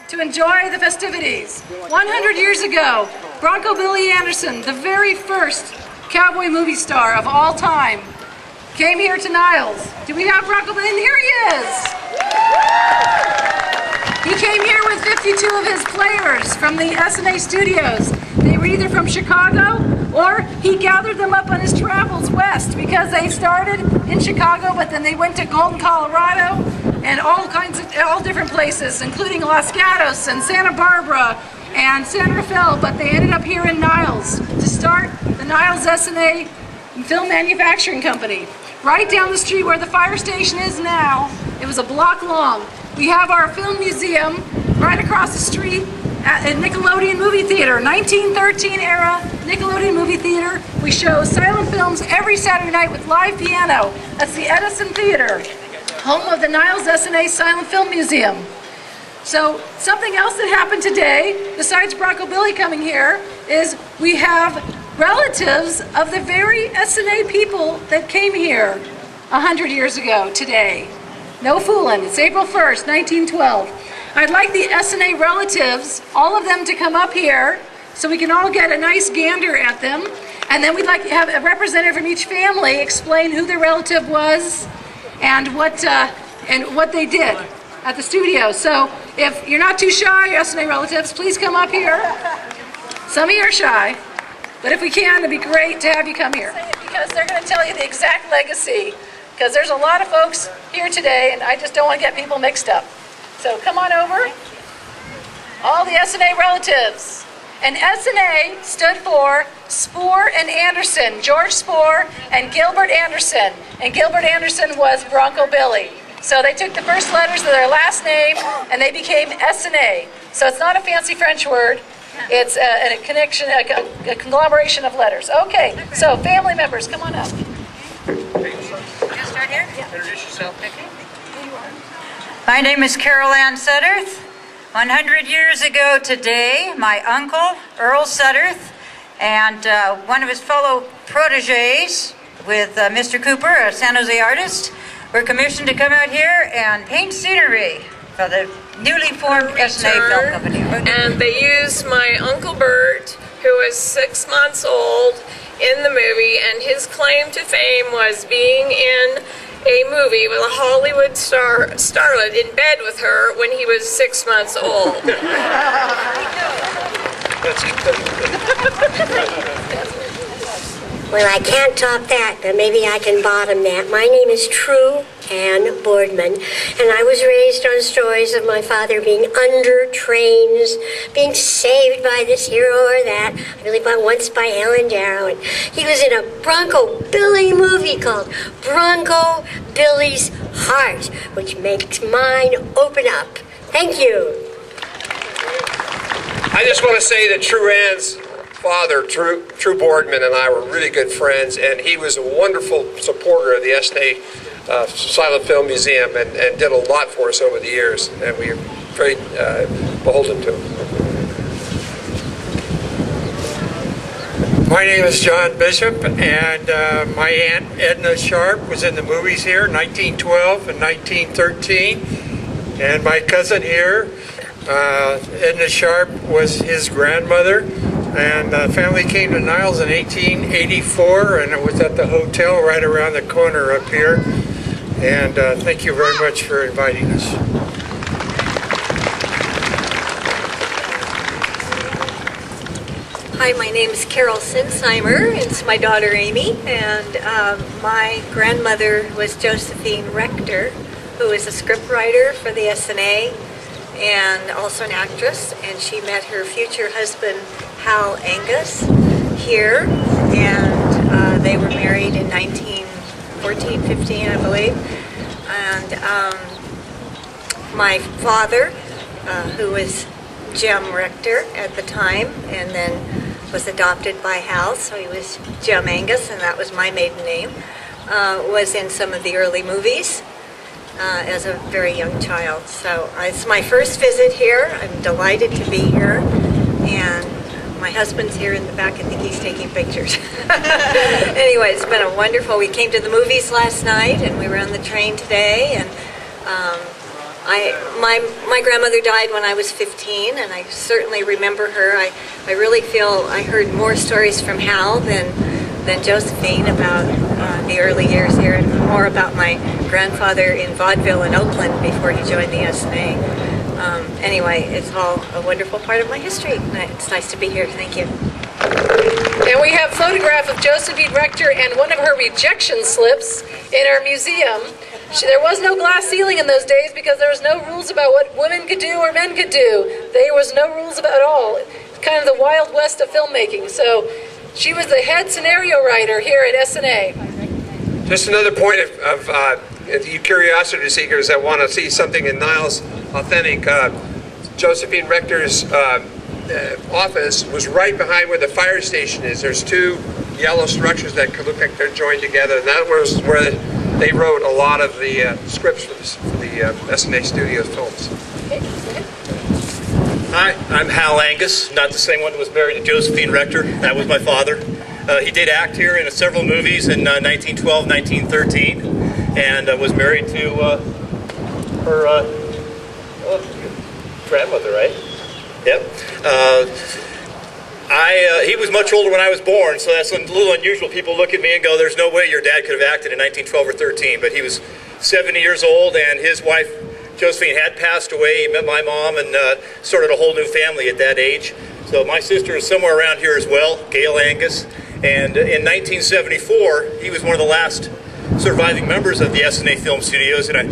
to enjoy the festivities. 100 years ago, Bronco Billy Anderson, the very first cowboy movie star of all time, came here to Niles. Do we have Bronco Billy? And here he is! He came here with 52 of his players from the Essanay studios. They were either from Chicago or he gathered them up on his travels west because they started in Chicago, but then they went to Golden, Colorado, and all different places, including Los Gatos and Santa Barbara and San Rafael, but they ended up here in Niles to start the Niles Essanay Film Manufacturing Company. Right down the street where the fire station is now, it was a block long. We have our film museum right across the street at Nickelodeon Movie Theater, 1913 era Nickelodeon Movie Theater. We show silent films every Saturday night with live piano. That's the Edison Theater, home of the Niles Essanay Silent Film Museum. So something else that happened today, besides Bronco Billy coming here, is we have relatives of the very Essanay people that came here 100 years ago today. No fooling, it's April 1st, 1912. I'd like the Essanay relatives, all of them, to come up here so we can all get a nice gander at them. And then we'd like to have a representative from each family explain who their relative was and what they did at the studio. So if you're not too shy, Essanay relatives, please come up here. Some of you are shy, but if we can, it'd be great to have you come here. Because they're going to tell you the exact legacy, because there's a lot of folks here today, and I just don't want to get people mixed up. So come on over. All the Essanay relatives. And Essanay stood for Spoor and Anderson, George Spoor and Gilbert Anderson. And Gilbert Anderson was Bronco Billy. So they took the first letters of their last name and they became Essanay. So it's not a fancy French word. It's a connection, a conglomeration of letters. Okay, so family members, come on up. Can I start here? Yeah. Introduce yourself. Okay. My name is Carol Ann 100th. 100 years ago today, my uncle, Earl 100th, and one of his fellow proteges with Mr. Cooper, a San Jose artist, were commissioned to come out here and paint scenery for the newly formed Essanay Film Company. And they used my Uncle Bert, who was 6 months old, in the movie, and his claim to fame was being in a movie with a Hollywood starlet in bed with her when he was 6 months old. Well, I can't top that, but maybe I can bottom that. My name is True Ann Boardman, and I was raised on stories of my father being under trains, being saved by this hero or that. I believe once by Ellen Darrow, and he was in a Bronco Billy movie called Bronco Billy's Heart, which makes mine open up. Thank you. I just want to say that True Ann's father, True Boardman, and I were really good friends, and he was a wonderful supporter of the Essanay Silent Film Museum and did a lot for us over the years, and we are very beholden to him. My name is John Bishop, and my Aunt Edna Sharp was in the movies here, 1912 and 1913, and my cousin here, Edna Sharp, was his grandmother. And the family came to Niles in 1884, and it was at the hotel right around the corner up here. And thank you very much for inviting us. Hi, my name is Carol Sinsheimer. It's my daughter Amy, and my grandmother was Josephine Rector, who was a scriptwriter for the Essanay and also an actress, and she met her future husband Hal Angus here, and they were married in 1914-15, I believe. And my father, who was Jem Rector at the time, and then was adopted by Hal, so he was Jem Angus, and that was my maiden name, was in some of the early movies as a very young child. So it's my first visit here. I'm delighted to be here, and my husband's here in the back. I think he's taking pictures. Anyway, it's been a wonderful, we came to the movies last night, and we were on the train today, and My grandmother died when I was 15, and I certainly remember her. I really feel I heard more stories from Hal than Josephine about the early years here, and more about my grandfather in vaudeville in Oakland before he joined the Essanay. Anyway, it's all a wonderful part of my history. It's nice to be here. Thank you. And we have a photograph of Josephine Rector and one of her rejection slips in our museum. There was no glass ceiling in those days because there was no rules about what women could do or men could do. There was no rules about all. Kind of the Wild West of filmmaking. So she was the head scenario writer here at Essanay. Just another point of curiosity seekers that want to see something in Niles authentic. Josephine Rector's office was right behind where the fire station is. There's two yellow structures that could look like they're joined together, and that was where they wrote a lot of the scripts for the Essanay Studios films. Hi, I'm Hal Angus, not the same one who was married to Josephine Rector. That was my father. He did act here in several movies in 1912, 1913, and was married to her grandmother, right? Yep. He was much older when I was born, so that's a little unusual. People look at me and go, there's no way your dad could have acted in 1912 or 13, but he was 70 years old, and his wife, Josephine, had passed away. He met my mom and started a whole new family at that age. So my sister is somewhere around here as well, Gail Angus, and in 1974, he was one of the last surviving members of the Essanay Film Studios, and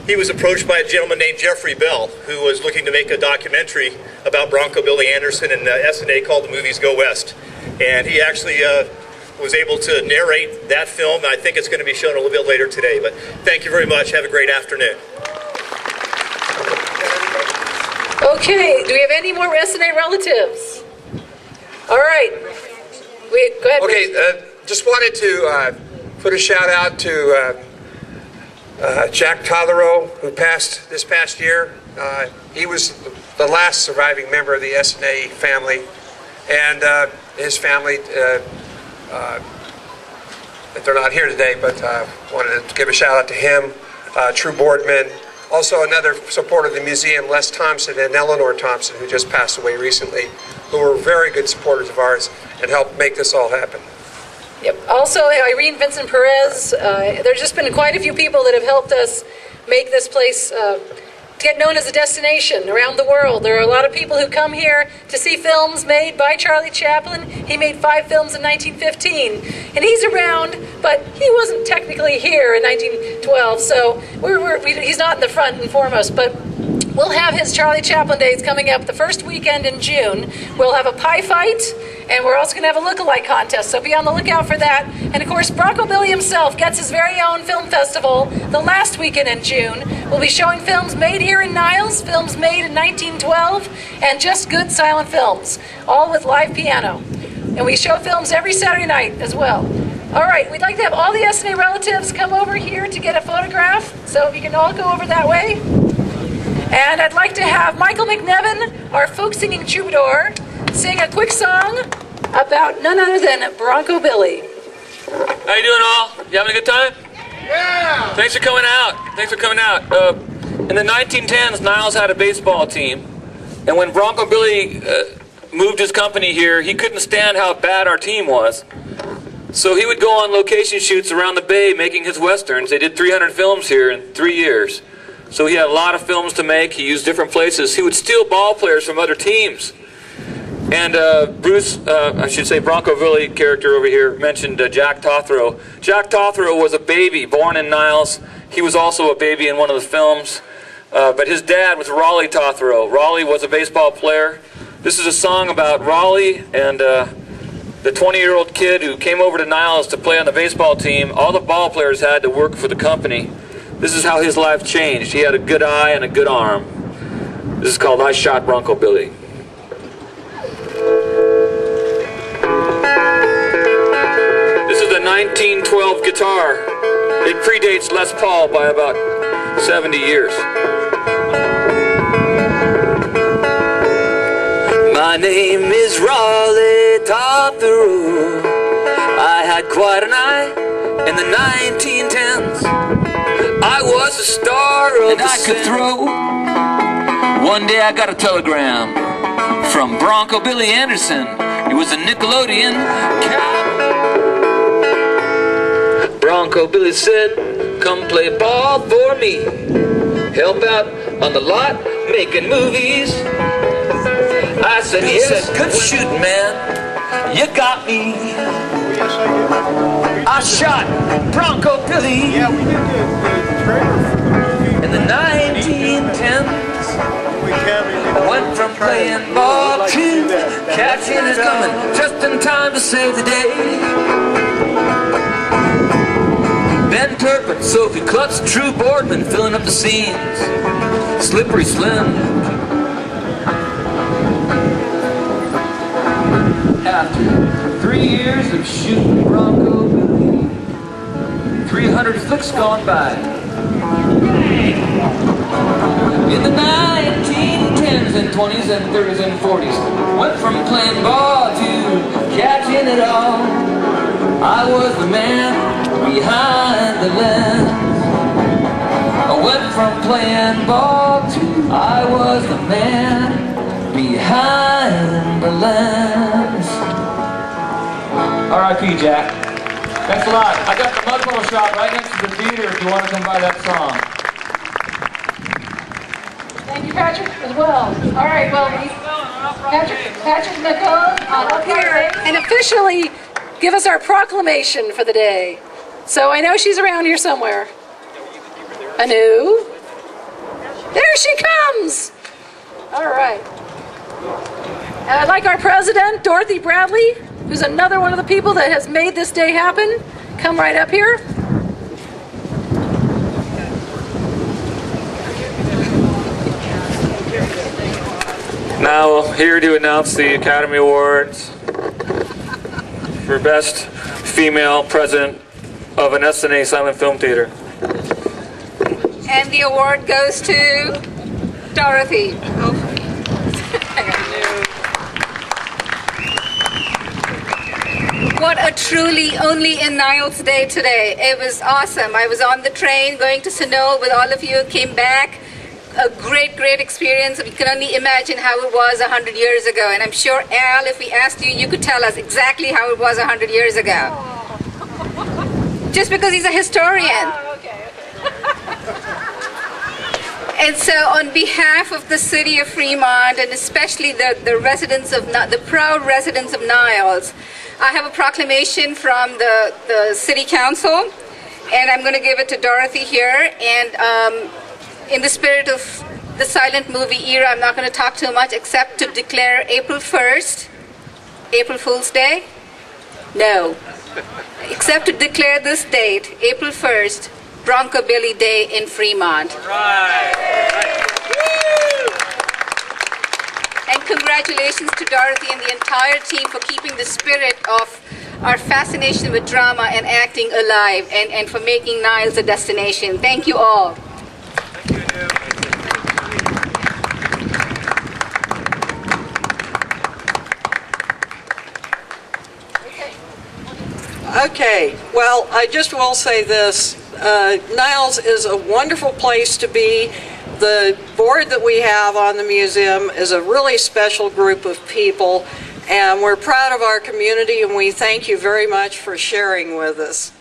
he was approached by a gentleman named Jeffrey Bell, who was looking to make a documentary about Bronco Billy Anderson and Essanay called The Movies Go West. And he actually was able to narrate that film. I think it's going to be shown a little bit later today. But thank you very much. Have a great afternoon. Okay, do we have any more Essanay relatives? All right. Go ahead. Okay, just wanted to put a shout out to Jack Totherow, who passed this past year. He was the last surviving member of the Essanay family, and his family, they're not here today, but wanted to give a shout out to him, True Boardman. Also another supporter of the museum, Les Thompson and Eleanor Thompson, who just passed away recently, who were very good supporters of ours and helped make this all happen. Yep. Also, Irene Vincent Perez. There's just been quite a few people that have helped us make this place get known as a destination around the world. There are a lot of people who come here to see films made by Charlie Chaplin. He made 5 films in 1915, and he's around, but he wasn't technically here in 1912, so he's not in the front and foremost, but we'll have his Charlie Chaplin Days coming up the first weekend in June. We'll have a pie fight, and we're also going to have a look-alike contest, so be on the lookout for that. And of course, Bronco Billy himself gets his very own film festival the last weekend in June. We'll be showing films made here in Niles, films made in 1912, and just good silent films, all with live piano. And we show films every Saturday night as well. All right, we'd like to have all the Essanay relatives come over here to get a photograph, so if you can all go over that way. And I'd like to have Michael McNevin, our folk singing troubadour, sing a quick song about none other than Bronco Billy. How you doing all? You having a good time? Yeah! Thanks for coming out. Thanks for coming out. In the 1910s, Niles had a baseball team, and when Bronco Billy moved his company here, he couldn't stand how bad our team was. So he would go on location shoots around the bay making his westerns. They did 300 films here in 3 years. So he had a lot of films to make. He used different places. He would steal ball players from other teams. And Bronco Billy character over here mentioned Jack Totherow. Jack Totherow was a baby born in Niles. He was also a baby in one of the films. But his dad was Raleigh Totherow. Raleigh was a baseball player. This is a song about Raleigh and the 20-year-old kid who came over to Niles to play on the baseball team. All the ball players had to work for the company. This is how his life changed. He had a good eye and a good arm. This is called I Shot Bronco Billy. This is the 1912 guitar. It predates Les Paul by about 70 years. My name is Raleigh Totherow. I had quite an eye in the 1910s. I was the star and I could throw. One day I got a telegram from Bronco Billy Anderson. He was a Nickelodeon cat. Bronco Billy said, come play ball for me. Help out on the lot, making movies. I said, Bill yes, said, good shooting, man. You got me. I shot Bronco Billy. Yeah, we did the trailer for the movie. In the 1910s. I went from playing ball to catching is coming just in time to save the day. Ben Turpin, Sophie Klutz, True Boardman filling up the scenes. Slippery Slim. After 3 years of shooting Bronco Billy, 300 flicks gone by. In the 1910s and 20s and 30s and 40s, went from playing ball to catching it all. I was the man behind the lens. I went from playing ball to I was the man behind the lens. R.I.P. Jack. Thanks a lot. I got the Mud Puddle shop right next to the theater if you want to come by that song. Thank you, Patrick, as well. All right, well, Patrick Nicole up here and officially give us our proclamation for the day. So I know she's around here somewhere. Anu? There she comes! All right. And I'd like our president, Dorothy Bradley, who's another one of the people that has made this day happen, come right up here. Now, here to announce the Academy Awards for Best Female President of an Essanay Silent Film Theater. And the award goes to Dorothy. What a truly only in Niles day today. It was awesome. I was on the train going to Essanay with all of you, came back. A great, great experience. We can only imagine how it was 100 years ago. And I'm sure, Al, if we asked you, you could tell us exactly how it was 100 years ago. Just because he's a historian. And so on behalf of the city of Fremont, and especially the residents of, the proud residents of Niles, I have a proclamation from the city council, and I'm going to give it to Dorothy here. And in the spirit of the silent movie era, I'm not going to talk too much except to declare April 1st, April Fool's Day? No. Except to declare this date, April 1st, Bronco Billy Day in Fremont. Right. And congratulations to Dorothy and the entire team for keeping the spirit of our fascination with drama and acting alive, and for making Niles a destination. Thank you all. Okay, well, I just will say this. Niles is a wonderful place to be. The board that we have on the museum is a really special group of people, and we're proud of our community, and we thank you very much for sharing with us.